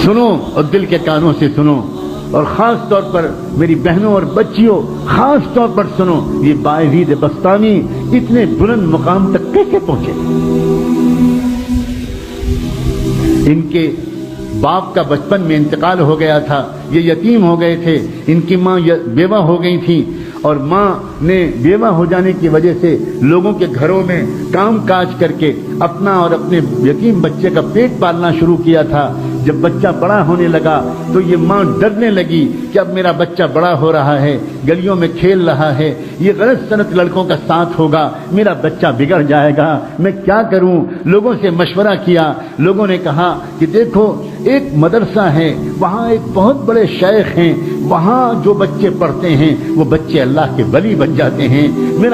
سنو اور دل کے کانوں سے سنو، اور خاص طور پر میری بہنوں اور بچیوں خاص طور پر سنو، یہ باعزید بستامی اتنے بلند مقام تک کیسے پہنچے؟ ان کے باپ کا بچپن میں انتقال ہو گیا تھا، یہ یتیم ہو گئے تھے، ان کی ماں بیوہ ہو گئی تھی، اور ماں نے بیوہ ہو جانے کی وجہ سے لوگوں کے گھروں میں کام کاج کر کے اپنا اور اپنے یتیم بچے کا پیٹ پالنا شروع کیا تھا۔ جب بچہ بڑا ہونے لگا تو یہ ماں ڈرنے لگی کہ اب میرا بچہ بڑا ہو رہا ہے، گلیوں میں کھیل رہا ہے، یہ غلط سنت لڑکوں کا ساتھ ہوگا، میرا بچہ بگڑ جائے گا، میں کیا کروں؟ لوگوں سے مشورہ کیا، لوگوں نے کہا کہ دیکھو ایک مدرسہ ہے، وہاں ایک بہت بڑے شیخ ہیں، وہاں جو بچے پڑھتے ہیں وہ بچے اللہ کے ولی بن جاتے ہیں۔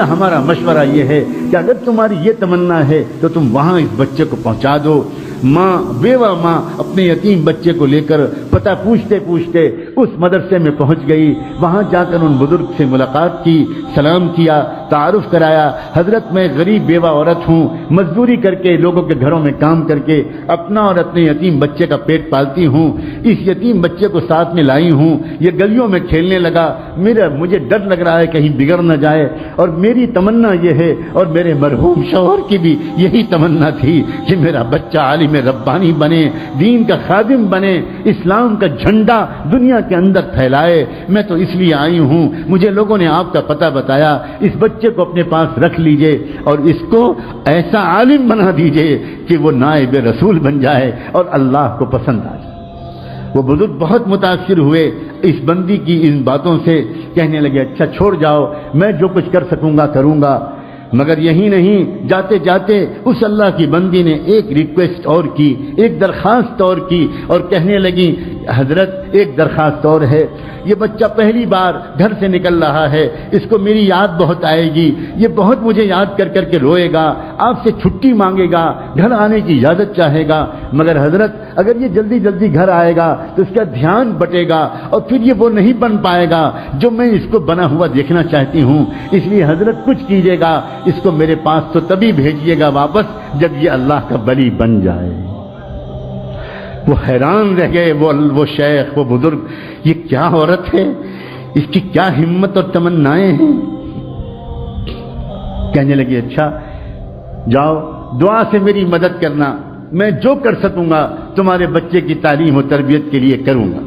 ہمارا مشورہ یہ ہے کہ اگر تمہاری یہ تمنا ہے تو تم وہاں اس بچے کو پہنچا دو۔ ماں، بیوہ ماں اپنے یتیم بچے کو لے کر پتہ پوچھتے پوچھتے اس مدرسے میں پہنچ گئی، وہاں جا کر ان بزرگ سے ملاقات کی، سلام کیا، تعارف کرایا، حضرت میں غریب بیوہ عورت ہوں، مزدوری کر کے لوگوں کے گھروں میں کام کر کے اپنا اور اپنے یتیم بچے کا پیٹ پالتی ہوں، اس یتیم بچے کو ساتھ میں لائی ہوں، یہ گلیوں میں کھیلنے لگا، مجھے ڈر لگ رہا ہے کہیں بگڑ نہ جائے، اور میری تمنا یہ ہے، اور میرے مرحوم شوہر کی بھی یہی تمنا تھی کہ میرا بچہ عالم ربانی بنے، دین کا خادم بنے، اسلام کا جھنڈا دنیا کے اندر پھیلائے۔ میں تو اس لیے آئی ہوں، مجھے لوگوں نے آپ کا پتہ بتایا، اس بچے کو اپنے پاس رکھ لیجئے اور اس کو ایسا عالم بنا دیجئے کہ وہ نائب رسول بن جائے اور اللہ کو پسند آ جائے۔ وہ بزرگ بہت متاثر ہوئے اس بندی کی ان باتوں سے، کہنے لگے اچھا چھوڑ جاؤ، میں جو کچھ کر سکوں گا کروں گا۔ مگر یہی نہیں، جاتے جاتے اس اللہ کی بندی نے ایک ریکویسٹ اور کی، ایک درخواست اور کی، اور کہنے لگی حضرت ایک درخواست اور ہے، یہ بچہ پہلی بار گھر سے نکل رہا ہے، اس کو میری یاد بہت آئے گی، یہ بہت مجھے یاد کر کر کے روئے گا، آپ سے چھٹی مانگے گا، گھر آنے کی اجازت چاہے گا، مگر حضرت اگر یہ جلدی جلدی گھر آئے گا تو اس کا دھیان بٹے گا اور پھر یہ وہ نہیں بن پائے گا جو میں اس کو بنا ہوا دیکھنا چاہتی ہوں، اس لیے حضرت کچھ کیجیے گا، اس کو میرے پاس تو تبھی بھیجیے گا واپس جب یہ اللہ کا ولی بن جائے۔ وہ حیران رہ گئے، وہ شیخ، وہ بزرگ، یہ کیا عورت ہے، اس کی کیا ہمت اور تمنائیں ہیں۔ کہنے لگے اچھا جاؤ دعا سے میری مدد کرنا، میں جو کر سکوں گا تمہارے بچے کی تعلیم و تربیت کے لیے کروں گا۔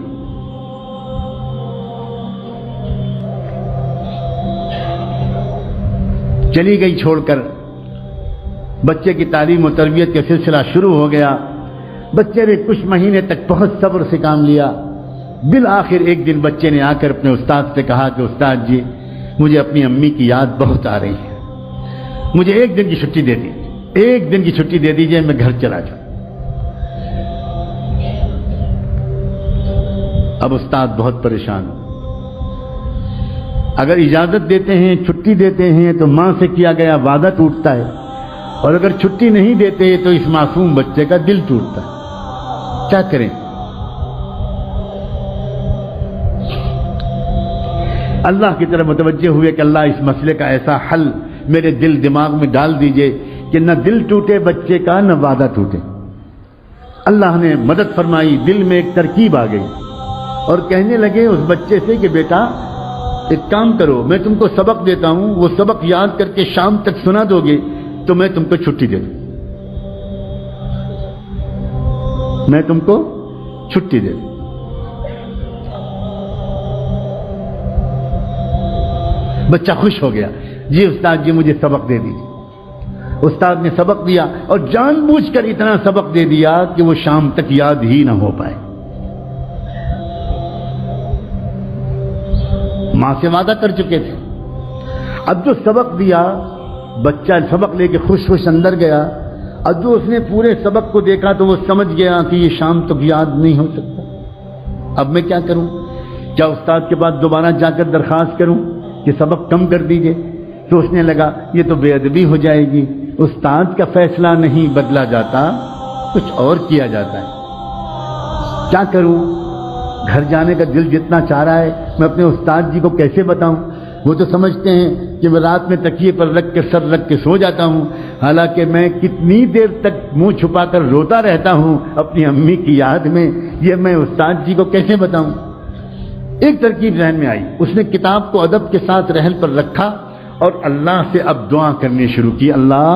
چلی گئی چھوڑ کر، بچے کی تعلیم و تربیت کا سلسلہ شروع ہو گیا۔ بچے نے کچھ مہینے تک بہت صبر سے کام لیا، بالآخر ایک دن بچے نے آ کر اپنے استاد سے کہا کہ استاد جی مجھے اپنی امی کی یاد بہت آ رہی ہے، مجھے ایک دن کی چھٹی دے دیجیے، ایک دن کی چھٹی دے دیجیے، میں گھر چلا جاؤں۔ اب استاد بہت پریشان ہو، اگر اجازت دیتے ہیں، چھٹی دیتے ہیں تو ماں سے کیا گیا وعدہ ٹوٹتا ہے، اور اگر چھٹی نہیں دیتے تو اس معصوم بچے کا دل ٹوٹتا ہے، کیا کریں؟ اللہ کی طرف متوجہ ہوئے کہ اللہ اس مسئلے کا ایسا حل میرے دل دماغ میں ڈال دیجئے کہ نہ دل ٹوٹے بچے کا، نہ وعدہ ٹوٹے۔ اللہ نے مدد فرمائی، دل میں ایک ترکیب آ گئی، اور کہنے لگے اس بچے سے کہ بیٹا ایک کام کرو، میں تم کو سبق دیتا ہوں، وہ سبق یاد کر کے شام تک سنا دو گے تو میں تم کو چھٹی دے دوں، میں تم کو چھٹی دے دوں۔ بچہ خوش ہو گیا، جی استاد جی مجھے سبق دے دیجیے۔ استاد نے سبق دیا، اور جان بوجھ کر اتنا سبق دے دیا کہ وہ شام تک یاد ہی نہ ہو پائے۔ ماں سے وعدہ کر چکے تھے، اب جو سبق دیا بچہ سبق لے کے خوش خوش اندر گیا، اب جو اس نے پورے سبق کو دیکھا تو وہ سمجھ گیا کہ یہ شام تک یاد نہیں ہو سکتا، اب میں کیا کروں؟ کیا استاد کے پاس دوبارہ جا کر درخواست کروں کہ سبق کم کر دیجئے؟ سوچنے لگا یہ تو بے ادبی ہو جائے گی، استاد کا فیصلہ نہیں بدلا جاتا، کچھ اور کیا جاتا ہے، کیا کروں؟ گھر جانے کا دل جتنا چاہ رہا ہے، میں اپنے استاد جی کو کیسے بتاؤں؟ وہ تو سمجھتے ہیں کہ میں رات میں تکیے پر رکھ کے سر رکھ کے سو جاتا ہوں، حالانکہ میں کتنی دیر تک منہ چھپا کر روتا رہتا ہوں اپنی امی کی یاد میں، یہ میں استاد جی کو کیسے بتاؤں؟ ایک ترکیب ذہن میں آئی، اس نے کتاب کو ادب کے ساتھ رحل پر رکھا اور اللہ سے اب دعا کرنی شروع کی۔ اللہ،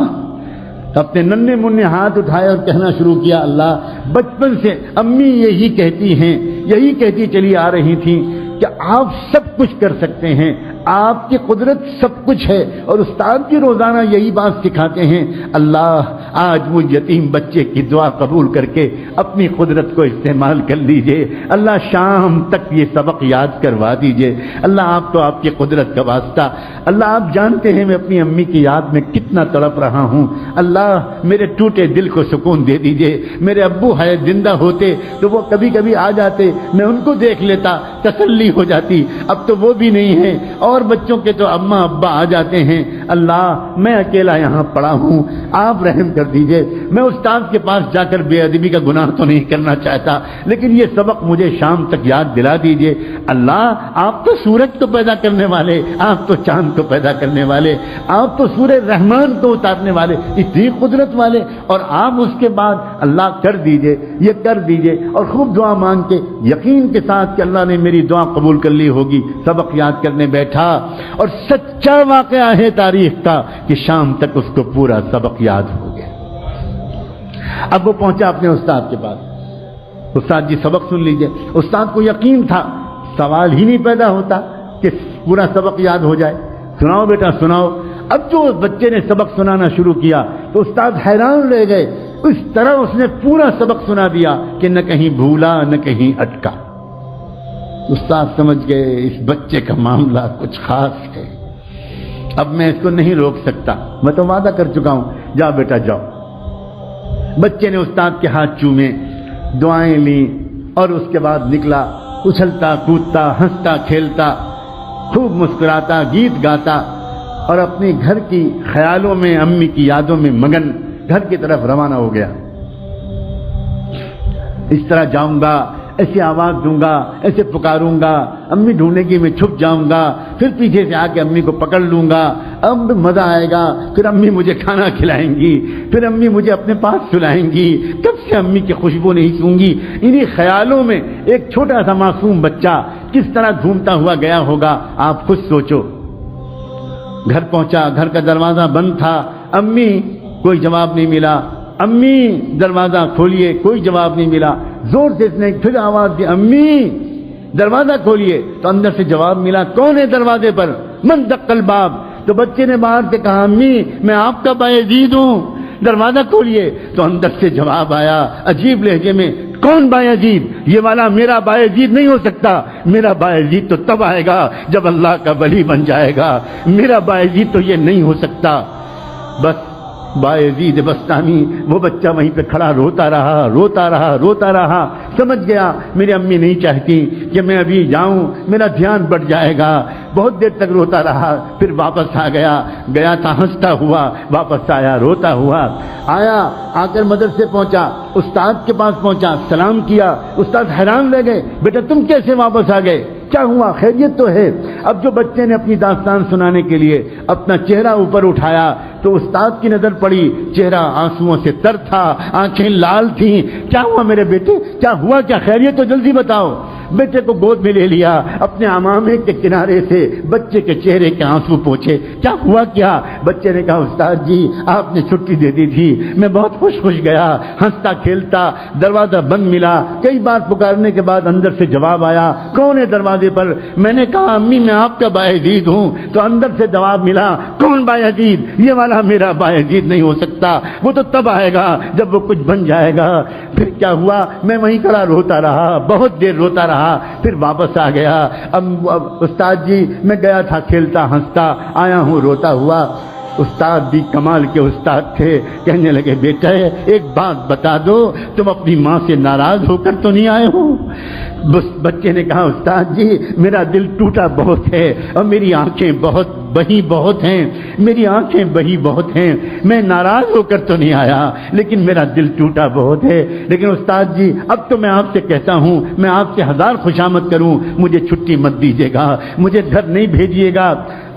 اپنے ننھے منھے ہاتھ اٹھائے اور کہنا شروع کیا، اللہ بچپن سے امی یہی کہتی ہیں، یہی کہتی چلی آ رہی تھیں کہ آپ سب کچھ کر سکتے ہیں، آپ کی قدرت سب کچھ ہے، اور استاد بھی روزانہ یہی بات سکھاتے ہیں۔ اللہ آج مجھ یتیم بچے کی دعا قبول کر کے اپنی قدرت کو استعمال کر لیجئے، اللہ شام تک یہ سبق یاد کروا دیجئے۔ اللہ آپ تو آپ کی قدرت کا واسطہ، اللہ آپ جانتے ہیں میں اپنی امی کی یاد میں کتنا تڑپ رہا ہوں، اللہ میرے ٹوٹے دل کو سکون دے دیجئے۔ میرے ابو ہے زندہ ہوتے تو وہ کبھی کبھی آ جاتے، میں ان کو دیکھ لیتا، تسلی ہو جاتی، اب تو وہ بھی نہیں ہے، اور بچوں کے تو اماں ابا آ جاتے ہیں، اللہ میں اکیلا یہاں پڑا ہوں، آپ رحم کر دیجئے۔ میں استاد کے پاس جا کر بے ادبی کا گناہ تو نہیں کرنا چاہتا، لیکن یہ سبق مجھے شام تک یاد دلا دیجئے۔ اللہ آپ تو سورج کو پیدا کرنے والے، آپ تو چاند کو پیدا کرنے والے، آپ تو سورہ رحمان کو اتارنے والے، اتنی قدرت والے، اور آپ اس کے بعد اللہ کر دیجئے، یہ کر دیجئے، اور خوب دعا مانگ کے یقین کے ساتھ کہ اللہ نے میری دعا قبول کر لی ہوگی، سبق یاد کرنے بیٹھا، اور سچا واقعہ ہے تاریخ کا کہ شام تک اس کو پورا سبق یاد ہو گیا۔ اب وہ پہنچا اپنے استاد کے پاس، استاد جی سبق سن لیجئے۔ استاد کو یقین تھا، سوال ہی نہیں پیدا ہوتا کہ پورا سبق یاد ہو جائے۔ سناؤ بیٹا سناؤ۔ اب جو اس بچے نے سبق سنانا شروع کیا تو استاد حیران رہ گئے، اس طرح اس نے پورا سبق سنا دیا کہ نہ کہیں بھولا نہ کہیں اٹکا۔ استاد سمجھ گئے اس بچے کا معاملہ کچھ خاص ہے، اب میں اس کو نہیں روک سکتا، میں تو وعدہ کر چکا ہوں، جا بیٹا جاؤ۔ بچے نے استاد کے ہاتھ چومے، دعائیں لیں، اور اس کے بعد نکلا، اچھلتا کودتا ہنستا کھیلتا، خوب مسکراتا، گیت گاتا، اور اپنے گھر کی خیالوں میں امی کی یادوں میں مگن گھر کی طرف روانہ ہو گیا۔ اس طرح جاؤں گا، ایسے آواز دوں گا، ایسے پکاروں گا، امی ڈھونڈے گی، میں چھپ جاؤں گا، پھر پیچھے سے آ کے امی کو پکڑ لوں گا، اب مزہ آئے گا، پھر امی مجھے کھانا کھلائیں گی، پھر امی مجھے اپنے پاس سلائیں گی، کب سے امی کی خوشبو نہیں سوں گی۔ انہی خیالوں میں ایک چھوٹا سا معصوم بچہ کس طرح گھومتا ہوا گیا ہوگا، آپ خود سوچو۔ گھر پہنچا، گھر کا دروازہ بند تھا، امی کوئی جواب نہیں ملا، امی دروازہ کھولیے، کوئی جواب نہیں ملا، زور سے اس نے پھر آواز دی، امی دروازہ کھولیے، تو اندر سے جواب ملا، کون ہے دروازے پر؟ من دق الباب۔ تو بچے نے باہر سے کہا، امی میں آپ کا بایزید ہوں، دروازہ کھولیے۔ تو اندر سے جواب آیا عجیب لہجے میں، کون بایزید؟ یہ والا میرا بایزید نہیں ہو سکتا، میرا بایزید تو تب آئے گا جب اللہ کا ولی بن جائے گا، میرا بایزید تو یہ نہیں ہو سکتا۔ بس بایزید بستانی، وہ بچہ وہیں پہ کھڑا روتا رہا روتا رہا روتا رہا، سمجھ گیا میری امی نہیں چاہتی کہ میں ابھی جاؤں، میرا دھیان بڑھ جائے گا، بہت دیر تک روتا رہا، پھر واپس آ گیا تھا ہنستا ہوا، واپس آیا روتا ہوا، آ کر مدرسے پہنچا، استاد کے پاس پہنچا، سلام کیا، استاد حیران رہ گئے، بیٹا تم کیسے واپس آ گئے، کیا ہوا، خیریت تو ہے؟ اب جو بچے نے اپنی داستان سنانے کے لیے اپنا چہرہ اوپر اٹھایا تو استاد کی نظر پڑی، چہرہ آنسوؤں سے تر تھا، آنکھیں لال تھیں۔ کیا ہوا میرے بیٹے، کیا ہوا، کیا خیریت تو جلدی بتاؤ۔ بیٹے کو گود میں لے لیا، اپنے عمامے کے کنارے سے بچے کے چہرے کے آنسو پوچھے، کیا ہوا کیا؟ بچے نے کہا، استاد جی آپ نے چھٹی دے دی تھی، میں بہت خوش گیا، ہنستا کھیلتا، دروازہ بند ملا، کئی بار پکارنے کے بعد اندر سے جواب آیا، کون ہے دروازے پر؟ میں نے کہا، امی میں آپ کا بایزید ہوں، تو اندر سے جواب ملا، کون بایزید؟ یہ والا میرا بایزید نہیں ہو سکتا، وہ تو تب آئے گا جب وہ کچھ بن جائے گا۔ پھر کیا ہوا؟ میں وہیں کھڑا روتا رہا، بہت دیر روتا رہا، پھر واپس آ گیا۔ اب استاد جی میں گیا تھا کھیلتا ہنستا، آیا ہوں روتا ہوا۔ استاد بھی کمال کے استاد تھے، کہنے لگے، بیٹا ایک بات بتا دو، تم اپنی ماں سے ناراض ہو کر تو نہیں آئے ہو؟ بس بچے نے کہا، استاد جی میرا دل ٹوٹا بہت ہے اور میری آنکھیں بہت بہی بہت ہیں، میری آنکھیں بہی بہت ہیں، میں ناراض ہو کر تو نہیں آیا لیکن میرا دل ٹوٹا بہت ہے، لیکن استاد جی اب تو میں آپ سے کہتا ہوں، میں آپ سے ہزار خوشامد کروں، مجھے چھٹی مت دیجیے گا، مجھے گھر نہیں بھیجیے گا،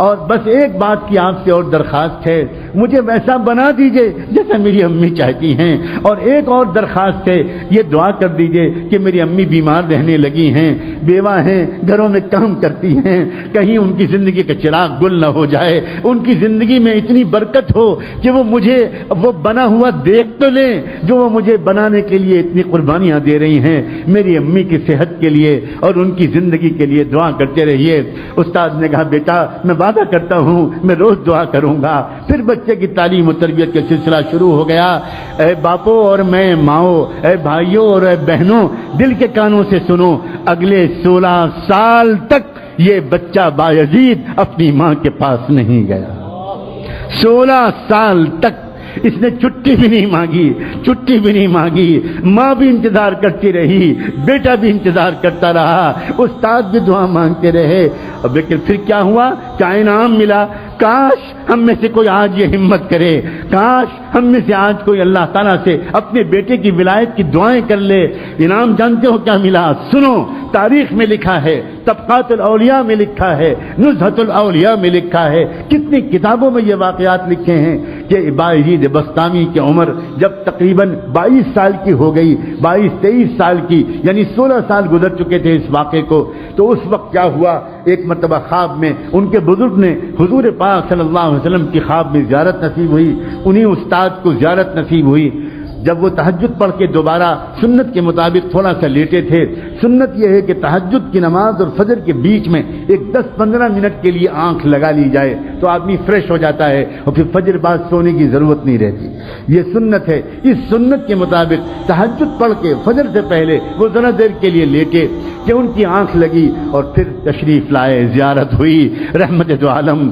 اور بس ایک بات کی آپ سے اور درخواست ہے، مجھے ویسا بنا دیجیے جیسا میری امی چاہتی ہیں، اور ایک اور درخواست ہے، یہ دعا کر دیجیے کہ میری امی بیمار رہنے لگی ہیں، بیوہ ہیں، گھروں میں کام کرتی ہیں، کہیں ان کی زندگی کا چراغ گل نہ ہو جائے، ان کی زندگی میں اتنی برکت ہو کہ وہ مجھے وہ بنا ہوا دیکھ تو لیں جو وہ مجھے بنانے کے لیے اتنی قربانیاں دے رہی ہیں، میری امی کی صحت کے لیے اور ان کی زندگی کے لیے دعا کرتے رہیے۔ استاد نے کہا بیٹا میں وعدہ کرتا ہوں میں روز دعا کروں گا۔ پھر بچے کی تعلیم و تربیت کا سلسلہ شروع ہو گیا۔ اے باپو اور میں ماؤں، اے بھائیوں اور اے بہنوں، دل کے کانوں سے سنو، اگلے 16 سال تک یہ بچہ بایزید اپنی ماں کے پاس نہیں گیا۔ 16 سال تک اس نے چھٹی بھی نہیں مانگی، چھٹی بھی نہیں مانگی، ماں بھی انتظار کرتی رہی، بیٹا بھی انتظار کرتا رہا، استاد بھی دعا مانگتے رہے، لیکن پھر کیا ہوا؟ کیا انعام ملا؟ کاش ہم میں سے کوئی آج یہ ہمت کرے، کاش ہم میں سے آج کوئی اللہ تعالیٰ سے اپنے بیٹے کی ولایت کی دعائیں کر لے۔ انعام جانتے ہو کیا ملا؟ سنو، تاریخ میں لکھا ہے، طبقات الاولیاء میں لکھا ہے، نزہۃ الاولیاء میں لکھا ہے، کتنی کتابوں میں یہ واقعات لکھے ہیں کہ بایزید بسطامی کی عمر جب تقریباً 22 سال کی ہو گئی، 22-23 سال کی، یعنی 16 سال گزر چکے تھے اس واقعے کو، تو اس وقت کیا ہوا؟ ایک مرتبہ خواب میں ان کے بزرگ نے حضور پاک صلی اللہ علیہ وسلم کی خواب میں زیارت نصیب ہوئی، انہی استاد کو زیارت نصیب ہوئی۔ جب وہ تہجد پڑھ کے دوبارہ سنت کے مطابق تھوڑا سا لیٹے تھے، سنت یہ ہے کہ تہجد کی نماز اور فجر کے بیچ میں ایک 10-15 منٹ کے لیے آنکھ لگا لی جائے تو آدمی فریش ہو جاتا ہے اور پھر فجر بعد سونے کی ضرورت نہیں رہتی، یہ سنت ہے۔ اس سنت کے مطابق تہجد پڑھ کے فجر سے پہلے وہ ذرا دیر کے لیے لیٹے کہ ان کی آنکھ لگی اور پھر تشریف لائے، زیارت ہوئی رحمت دو عالم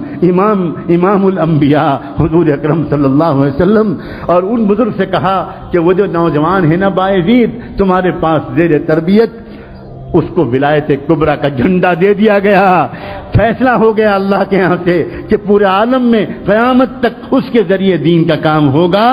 امام الانبیاء حضور اکرم صلی اللہ علیہ وسلم، اور ان بزرگ سے کہا کہ وہ جو نوجوان ہے نا بایزید تمہارے پاس زیر تربیت، اس کو ولایت کبریٰ کا جھنڈا دے دیا گیا، فیصلہ ہو گیا اللہ کے ہاں سے کہ پورے عالم میں قیامت تک اس کے ذریعے دین کا کام ہوگا،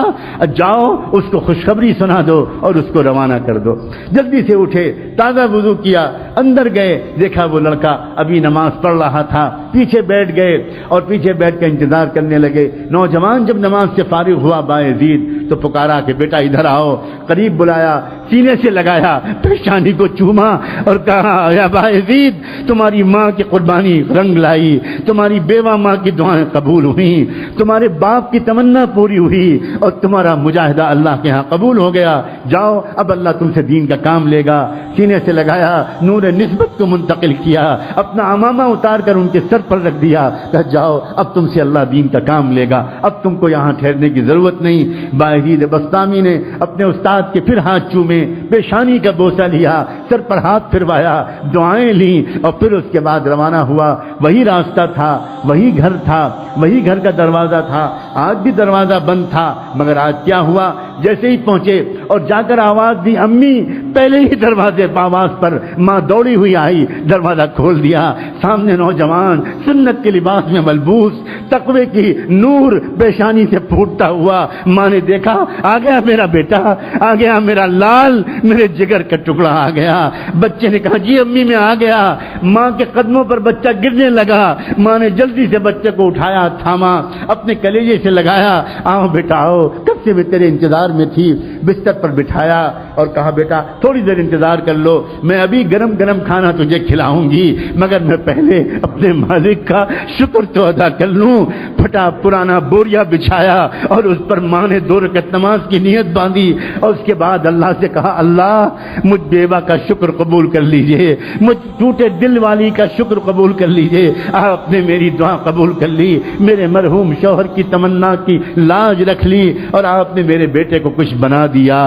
جاؤ اس کو خوشخبری سنا دو اور اس کو روانہ کر دو۔ جلدی سے اٹھے، تازہ وضو کیا، اندر گئے، دیکھا وہ لڑکا ابھی نماز پڑھ رہا تھا، پیچھے بیٹھ گئے اور پیچھے بیٹھ کے انتظار کرنے لگے۔ نوجوان جب نماز سے فارغ ہوا بایزید تو پکارا کہ بیٹا ادھر آؤ، قریب بلایا، سینے سے لگایا، پیشانی کو چوما اور کہا یا بایزید تمہاری ماں کی قربانی رنگ لائی، تمہاری بیوہ ماں کی دعائیں قبول ہوئیں، تمہارے باپ کی تمنا پوری ہوئی اور تمہارا مجاہدہ اللہ کے ہاں قبول ہو گیا، جاؤ اب اللہ تم سے دین کا کام لے گا۔ سینے سے لگایا، نور نسبت کو منتقل کیا، اپنا عمامہ اتار کر ان کے سر پر رکھ دیا، کہا جاؤ اب تم سے اللہ دین کا کام لے گا، اب تم کو یہاں ٹھہرنے کی ضرورت نہیں۔ بایزید بسطامی نے اپنے استاد کے پھر ہاتھ چومے، پیشانی کا بوسہ لیا، سر پر ہاتھ پھروایا، دعائیں لیں اور پھر اس کے بعد روانہ ہوا۔ وہی راستہ تھا، وہی گھر تھا، وہی گھر کا دروازہ تھا، آج بھی دروازہ بند تھا، مگر آج کیا ہوا؟ جیسے ہی پہنچے اور جا کر آواز دی امی، پہلے ہی دروازے آواز پر ماں دوڑی ہوئی آئی، دروازہ کھول دیا، سامنے نوجوان سنت کے لباس میں ملبوس، تقوی کی نور پیشانی سے پھوٹتا ہوا۔ ماں نے دیکھا آ گیا میرا بیٹا، آ گیا میرا لال، میرے جگر کا ٹکڑا آ گیا۔ بچے نے کہا جی امی میں آ گیا۔ ماں کے قدموں پر بچہ گرنے لگا، ماں نے جلدی سے بچے کو اٹھایا، تھاما، اپنے کلیجے سے لگایا، آؤ بیٹا آؤ، کب سے میں تیرے انتظار میں تھی، بستر پر بٹھایا اور کہا بیٹا تھوڑی دیر انتظار کر لو، میں ابھی گرم گرم کھانا تجھے کھلاؤں گی، مگر میں پہلے اپنے مالک کا شکر تو ادا کر لوں۔ پھٹا پرانا بوریا بچھایا اور اس پر ماں نے 2 رکعت نماز کی نیت باندھی اور اس کے بعد اللہ سے کہا اللہ مجھ بیوہ کا شکر قبول کر لیجئے، مجھ ٹوٹے دل والی کا شکر قبول کر لیجئے، آپ نے میری دعا قبول کر لی، میرے مرحوم شوہر کی تمنا کی لاج رکھ لی اور آپ نے میرے بیٹے کو کچھ بنا دیا۔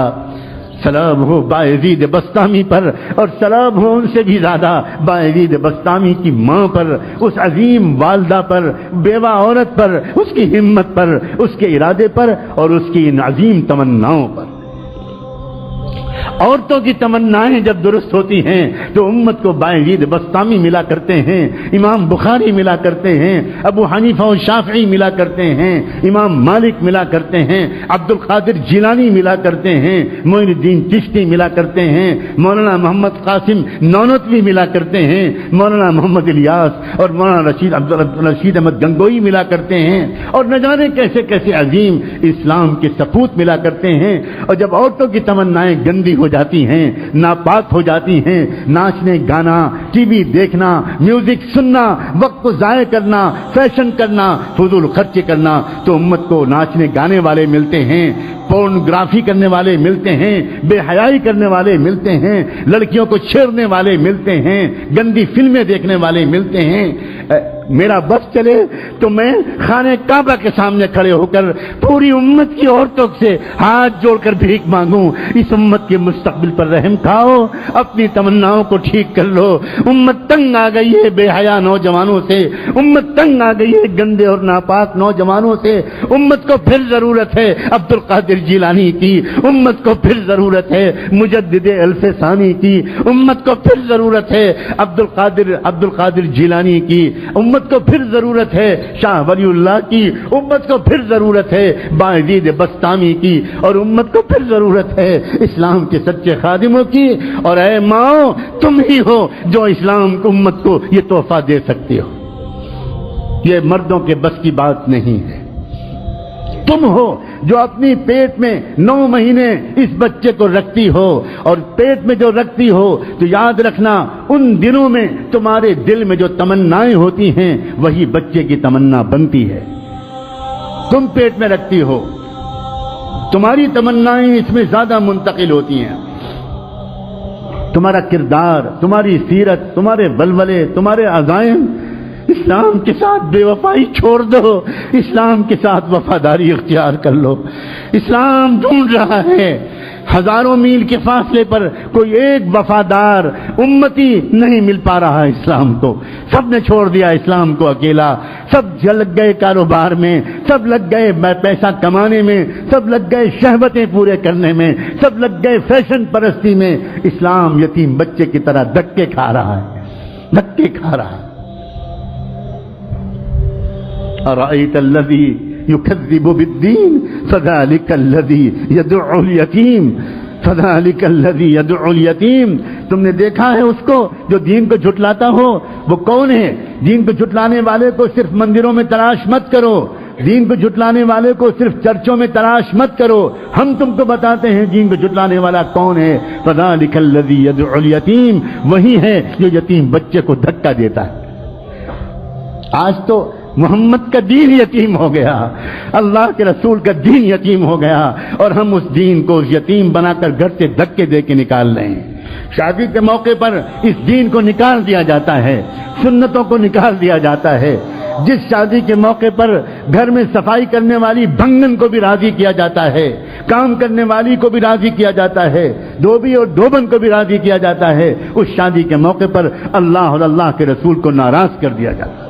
سلام ہو بایزید بسطامی پر، اور سلام ہو ان سے بھی زیادہ بایزید بسطامی کی ماں پر، اس عظیم والدہ پر، بیوہ عورت پر، اس کی ہمت پر، اس کے ارادے پر اور اس کی ان عظیم تمناؤں پر۔ عورتوں کی تمنائیں جب درست ہوتی ہیں تو امت کو باعزید بسطامی ملا کرتے ہیں، امام بخاری ملا کرتے ہیں، ابو حنیفہ و شافعی ملا کرتے ہیں، امام مالک ملا کرتے ہیں، عبد القادر جیلانی ملا کرتے ہیں، معین الدین چشتی ملا کرتے ہیں، مولانا محمد قاسم نانوتوی ملا کرتے ہیں، مولانا محمد الیاس اور مولانا رشید احمد گنگوئی ملا کرتے ہیں، اور نہ جانے کیسے کیسے عظیم اسلام کے سپوت ملا کرتے ہیں۔ اور جب عورتوں کی تمنائیں گندی ہو جاتی ہیں، ناپاک ہو جاتی ہیں، ناچنے گانا، ٹی وی دیکھنا، میوزک سننا، وقت کو ضائع کرنا، فیشن کرنا، فضول خرچی کرنا، تو امت کو ناچنے گانے والے ملتے ہیں، پورنوگرافی کرنے والے ملتے ہیں، بے حیائی کرنے والے ملتے ہیں، لڑکیوں کو چھیڑنے والے ملتے ہیں، گندی فلمیں دیکھنے والے ملتے ہیں۔ میرا بس چلے تو میں خانہ کعبہ کے سامنے کھڑے ہو کر پوری امت کی عورتوں سے ہاتھ جوڑ کر بھیک مانگوں، اس امت کے مستقبل پر رحم کھاؤ، اپنی تمناؤں کو ٹھیک کر لو۔ امت تنگ آ گئی ہے بے حیا نوجوانوں سے، امت تنگ آ گئی ہے گندے اور ناپاک نوجوانوں سے۔ امت کو پھر ضرورت ہے عبد القادر جیلانی کی، امت کو پھر ضرورت ہے مجدد الف ثانی کی، امت کو پھر ضرورت ہے عبد القادر جیلانی کی، امت کو پھر ضرورت ہے شاہ ولی اللہ کی، امت کو پھر ضرورت ہے باعزید بسطامی کی، اور امت کو پھر ضرورت ہے اسلام کے سچے خادموں کی۔ اور اے ماں، تم ہی ہو جو اسلام کو امت کو یہ تحفہ دے سکتی ہو، یہ مردوں کے بس کی بات نہیں ہے۔ تم ہو جو اپنی پیٹ میں 9 مہینے اس بچے کو رکھتی ہو، اور پیٹ میں جو رکھتی ہو تو یاد رکھنا ان دنوں میں تمہارے دل میں جو تمنائیں ہوتی ہیں وہی بچے کی تمنا بنتی ہے۔ تم پیٹ میں رکھتی ہو، تمہاری تمنائیں اس میں زیادہ منتقل ہوتی ہیں۔ تمہارا کردار، تمہاری سیرت، تمہارے ولولے، تمہارے عزائم، اسلام کے ساتھ بے وفائی چھوڑ دو، اسلام کے ساتھ وفاداری اختیار کر لو۔ اسلام ڈھونڈ رہا ہے، ہزاروں میل کے فاصلے پر کوئی ایک وفادار امتی نہیں مل پا رہا اسلام کو۔ سب نے چھوڑ دیا اسلام کو اکیلا، سب لگ گئے کاروبار میں، سب لگ گئے پیسہ کمانے میں، سب لگ گئے شہوتیں پورے کرنے میں، سب لگ گئے فیشن پرستی میں۔ اسلام یتیم بچے کی طرح دھکے کھا رہا ہے، دھکے کھا رہا ہے۔ أرأيت الذي يكذب بالدين فذلك الذي يدعو اليتيم، فذلك الذي يدعو اليتيم۔ تم نے دیکھا ہے اس کو جو دین کو جھٹلاتا ہو؟ وہ کون ہے؟ دین کو جھٹلانے والے کو صرف مندروں میں تلاش مت کرو، دین کو جھٹلانے والے کو صرف چرچوں میں تلاش مت کرو، ہم تم کو بتاتے ہیں دین کو جھٹلانے والا کون ہے۔ فذلك الذي يدعو اليتيم، وہی ہے جو یتیم بچے کو دھکا دیتا ہے۔ آج تو محمد کا دین یتیم ہو گیا، اللہ کے رسول کا دین یتیم ہو گیا، اور ہم اس دین کو یتیم بنا کر گھر سے دھکے دے کے نکال رہے ہیں۔ شادی کے موقع پر اس دین کو نکال دیا جاتا ہے، سنتوں کو نکال دیا جاتا ہے۔ جس شادی کے موقع پر گھر میں صفائی کرنے والی بھنگن کو بھی راضی کیا جاتا ہے، کام کرنے والی کو بھی راضی کیا جاتا ہے، دھوبی اور دھوبن کو بھی راضی کیا جاتا ہے، اس شادی کے موقع پر اللہ اور اللہ کے رسول کو ناراض کر دیا جاتا ہے۔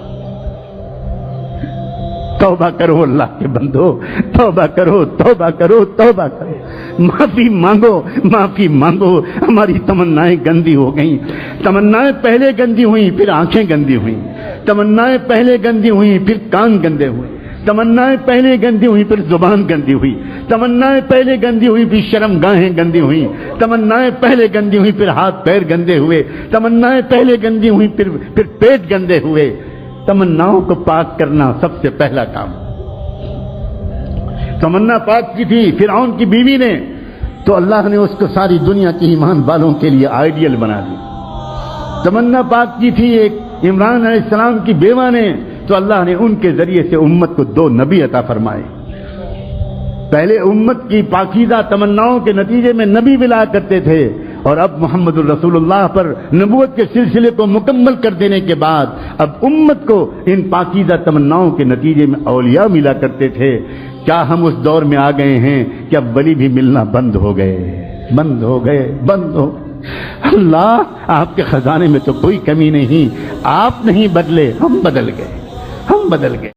توبہ کرو اللہ کے بندو، توبہ کرو، توبہ کرو، توبہ کرو، معافی مانگو، معافی مانگو۔ ہماری تمنائیں گندی ہو گئیں، تمنائیں پہلے گندی ہوئیں پھر آنکھیں گندی ہوئیں، تمنائیں پہلے گندی ہوئیں پھر کان گندے ہوئے، تمنائیں پہلے گندی ہوئی پھر زبان گندی ہوئی، تمنائیں پہلے گندی ہوئی پھر شرم گاہیں گندی ہوئی، تمنائیں پہلے گندی ہوئی پھر ہاتھ پیر گندے ہوئے، تمنائیں پہلے گندی ہوئی پھر پیٹ گندے ہوئے۔ تمناؤں کو پاک کرنا سب سے پہلا کام۔ تمنا پاک کی تھی فرعون کی بیوی نے، تو اللہ نے اس کو ساری دنیا کی ایمان والوں کے لیے آئیڈیل بنا دی۔ تمنا پاک کی تھی ایک عمران علیہ السلام کی بیوہ نے، تو اللہ نے ان کے ذریعے سے امت کو 2 نبی عطا فرمائے۔ پہلے امت کی پاکیزہ تمناؤں کے نتیجے میں نبی ملا کرتے تھے، اور اب محمد الرسول اللہ پر نبوت کے سلسلے کو مکمل کر دینے کے بعد اب امت کو ان پاکیزہ تمناؤں کے نتیجے میں اولیاء ملا کرتے تھے۔ کیا ہم اس دور میں آ گئے ہیں کہ اب ولی بھی ملنا بند ہو گئے، بند ہو گئے، بند ہو گئے؟ اللہ، آپ کے خزانے میں تو کوئی کمی نہیں، آپ نہیں بدلے، ہم بدل گئے، ہم بدل گئے۔